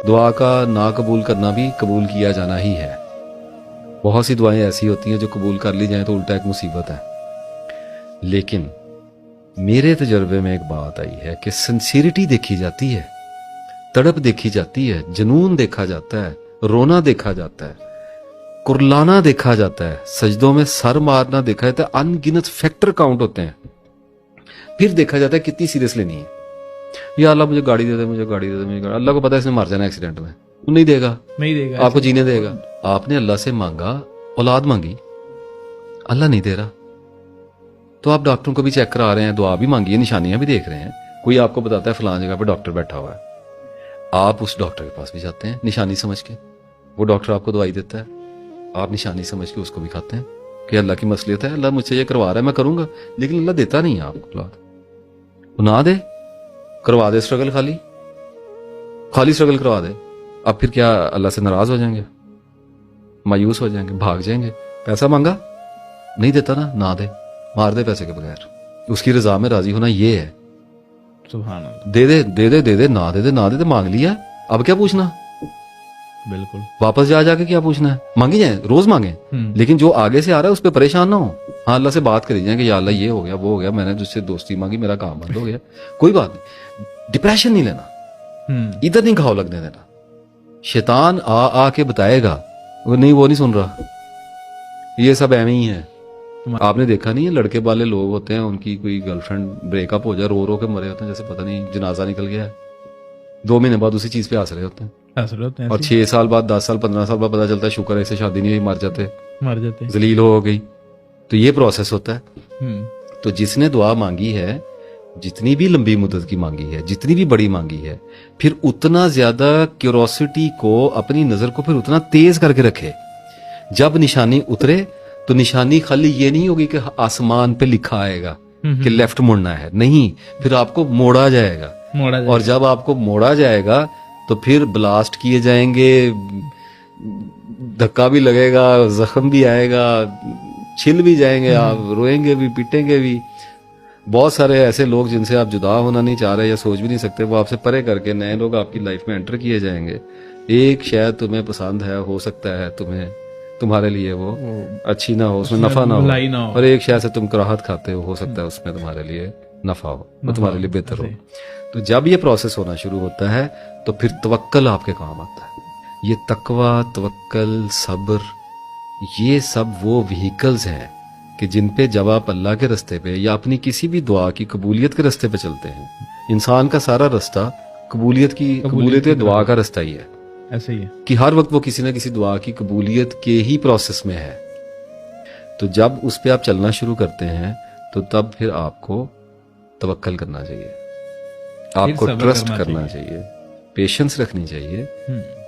دعا کا نا قبول کرنا بھی قبول کیا جانا ہی ہے. بہت سی دعائیں ایسی ہوتی ہیں جو قبول کر لی جائیں تو الٹا ایک مصیبت ہے. لیکن میرے تجربے میں ایک بات آئی ہے کہ سنسیریٹی دیکھی جاتی ہے, تڑپ دیکھی جاتی ہے, جنون دیکھا جاتا ہے, رونا دیکھا جاتا ہے, کرلانا دیکھا جاتا ہے, سجدوں میں سر مارنا دیکھا جاتا ہے, ان گنت فیکٹر کاؤنٹ ہوتے ہیں. پھر دیکھا جاتا ہے کتنی سیریس لینی ہے. یا اللہ مجھے گاڑی دے دے, مجھے گاڑی دے دے, مجھے گاڑی. اللہ کو پتا ہے اس نے مر جانا ایکسیڈنٹ میں, وہ نہیں دے گا, آپ کو جینے دے گا. آپ نے اللہ سے مانگا, اولاد مانگی, اللہ نہیں دے رہا, تو آپ ڈاکٹروں کو بھی چیک کرا رہے ہیں, دعا بھی مانگی ہے, نشانیاں بھی دیکھ رہے ہیں. کوئی آپ کو بتاتا ہے فلاں جگہ پہ ڈاکٹر بیٹھا ہوا ہے, آپ اس ڈاکٹر کے پاس بھی جاتے ہیں نشانی سمجھ کے, وہ ڈاکٹر آپ کو دوائی دیتا ہے, آپ نشانی سمجھ کے اس کو بھی کھاتے ہیں کہ اللہ کی مصلحت ہے, اللہ مجھ سے یہ کروا رہا ہے, میں کروں گا. لیکن اللہ دیتا نہیں ہے آپ کو اولاد, وہ نہ دے, کروا دے اسٹرگل, خالی اسٹرگل کروا دے. اب پھر کیا اللہ سے ناراض ہو جائیں گے, مایوس ہو جائیں گے, بھاگ جائیں گے؟ پیسہ مانگا نہیں دیتا نا, نہ دے, مار دے پیسے کے بغیر. اس کی رضا میں راضی ہونا یہ ہے. سبحان اللہ. دے دے دے دے دے دے, نہ دے دے نہ دے دے, مانگ لیا, اب کیا پوچھنا؟ بالکل. واپس جا کے کیا پوچھنا ہے؟ مانگی جائیں, روز مانگیں, لیکن جو آگے سے آ رہا ہے اس پہ پریشان نہ ہو. ہاں اللہ سے بات کری جائیں کہ یا اللہ یہ ہو گیا, وہ ہو گیا, میں نے جس سے دوستی مانگی میرا کام بند ہو گیا, کوئی بات نہیں. ڈپریشن نہیں لینا, ادھر نہیں گھاؤ لگنے دینا. شیطان آ کے بتائے گا, وہ نہیں سن رہا, یہ سب ایویں ہی ہے. آپ نے دیکھا نہیں ہے لڑکے والے لوگ ہوتے ہیں, ان کی کوئی گرل فرینڈ بریک اپ ہو جائے, رو رو کے مرے ہوتے ہیں جیسے پتہ نہیں جنازہ نکل گیا ہے. 2 مہینے بعد اسی چیز پہ ہنس رہے ہوتے ہیں, اور 6 سال بعد 10 سال 15 سال بعد پتا چلتا ہے شکر ہے اسے شادی نہیں ہوئی, مر جاتے ذلیل ہو گئی. تو یہ پروسیس ہوتا ہے. تو جس نے دعا مانگی ہے, جتنی بھی لمبی مدت کی مانگی ہے, جتنی بھی بڑی مانگی ہے, پھر اتنا زیادہ کیوروسٹی کو, اپنی نظر کو پھر اتنا تیز کر کے رکھے. جب نشانی اترے تو نشانی خالی یہ نہیں ہوگی کہ آسمان پہ لکھا آئے گا کہ لیفٹ مڑنا ہے, نہیں, پھر آپ کو موڑا جائے گا. اور جب آپ کو موڑا جائے گا تو پھر بلاسٹ کیے جائیں گے, دھکا بھی لگے گا, زخم بھی آئے گا, چھل بھی جائیں گے, آپ روئیں گے بھی, پیٹیں گے بھی. بہت سارے ایسے لوگ جن سے آپ جدا ہونا نہیں چاہ رہے یا سوچ بھی نہیں سکتے, وہ آپ سے پرے کر کے نئے لوگ آپ کی لائف میں انٹر کیے جائیں گے. ایک شاید تمہیں پسند ہے, ہو سکتا ہے تمہارے لیے وہ اچھی نہ ہو, اس میں نفع نہ ہو, اور ایک شاید سے تم کراہت کھاتے ہو سکتا ہے اس میں تمہارے لیے نفع ہو, وہ تمہارے لیے بہتر ہو. تو جب یہ پروسیس ہونا شروع ہوتا ہے تو پھر توکل آپ کے کام آتا ہے. یہ تقوی, توکل, صبر, یہ سب وہ وہیکلز ہیں کہ جن پہ جب آپ اللہ کے رستے پہ یا اپنی کسی بھی دعا کی قبولیت کے رستے پہ چلتے ہیں, انسان کا سارا رستہ قبولیت دعا کا رستہ ہی ہے. ایسے ہی ہے کہ ہر وقت وہ کسی نہ کسی دعا کی قبولیت کے ہی پروسیس میں ہے. تو جب اس پہ آپ چلنا شروع کرتے ہیں تو تب پھر آپ کو توکل کرنا چاہیے, آپ کو ٹرسٹ کرنا چاہیے, پیشنس رکھنی چاہیے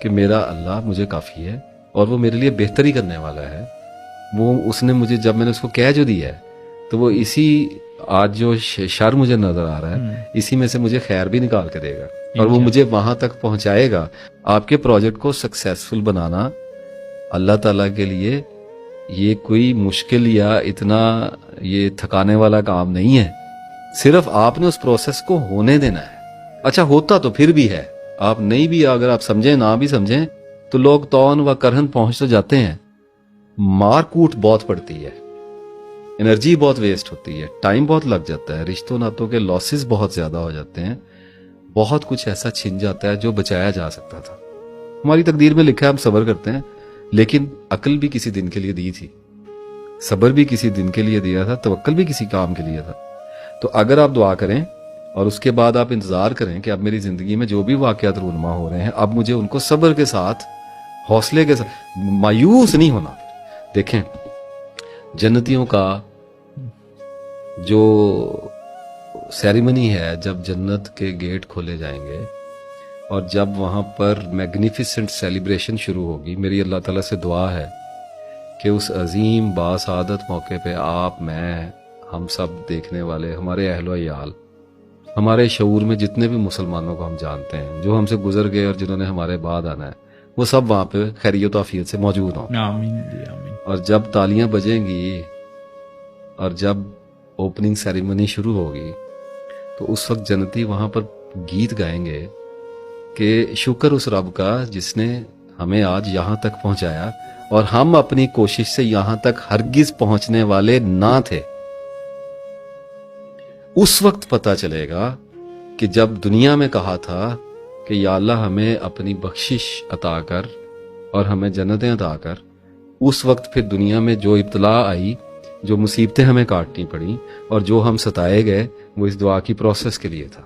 کہ میرا اللہ مجھے کافی ہے اور وہ میرے لیے بہتر ہی کرنے والا ہے. وہ اس نے مجھے, جب میں نے اس کو کہہ جو دیا ہے, تو وہ اسی آج جو شر مجھے نظر آ رہا ہے اسی میں سے مجھے خیر بھی نکال کے دے گا, اور وہ مجھے وہاں تک پہنچائے گا. آپ کے پروجیکٹ کو سکسیسفل بنانا اللہ تعالیٰ کے لیے یہ کوئی مشکل یا اتنا یہ تھکانے والا کام نہیں ہے. صرف آپ نے اس پروسیس کو ہونے دینا ہے. اچھا ہوتا تو پھر بھی ہے, آپ نہیں بھی, اگر آپ سمجھیں نہ بھی سمجھیں تو لوگ تون و کرہن پہنچ تو جاتے ہیں. مار کوٹ بہت پڑتی ہے, انرجی بہت ویسٹ ہوتی ہے, ٹائم بہت لگ جاتا ہے, رشتوں ناتوں کے لاسز بہت زیادہ ہو جاتے ہیں, بہت کچھ ایسا چھن جاتا ہے جو بچایا جا سکتا تھا. ہماری تقدیر میں لکھا ہے ہم صبر کرتے ہیں, لیکن عقل بھی کسی دن کے لیے دی تھی, صبر بھی کسی دن کے لیے دیا تھا, توکل بھی کسی کام کے لیے تھا. تو اگر آپ دعا کریں اور اس کے بعد آپ انتظار کریں کہ اب میری زندگی میں جو بھی واقعات رونما ہو رہے ہیں اب مجھے ان کو صبر کے ساتھ, حوصلے کے ساتھ, مایوس نہیں ہونا. دیکھیں جنتیوں کا جو سیریمنی ہے, جب جنت کے گیٹ کھولے جائیں گے اور جب وہاں پر میگنیفیسنٹ سیلیبریشن شروع ہوگی, میری اللہ تعالیٰ سے دعا ہے کہ اس عظیم باسعادت موقع پہ آپ, میں, ہم سب دیکھنے والے, ہمارے اہل و عیال, ہمارے شعور میں جتنے بھی مسلمانوں کو ہم جانتے ہیں جو ہم سے گزر گئے اور جنہوں نے ہمارے بعد آنا ہے, وہ سب وہاں پہ خیریت و عافیت سے موجود ہوں. آمین جی آمین. اور جب تالیاں بجیں گی اور جب اوپننگ سیریمنی شروع ہوگی تو اس وقت جنتی وہاں پر گیت گائیں گے کہ شکر اس رب کا جس نے ہمیں آج یہاں تک پہنچایا اور ہم اپنی کوشش سے یہاں تک ہرگز پہنچنے والے نہ تھے. اس وقت پتہ چلے گا کہ جب دنیا میں کہا تھا کہ یا اللہ ہمیں اپنی بخشش عطا کر اور ہمیں جنتیں عطا کر، اس وقت پھر دنیا میں جو ابتلا آئی، جو مصیبتیں ہمیں کاٹنی پڑیں اور جو ہم ستائے گئے، وہ اس دعا کی پروسیس کے لیے تھا.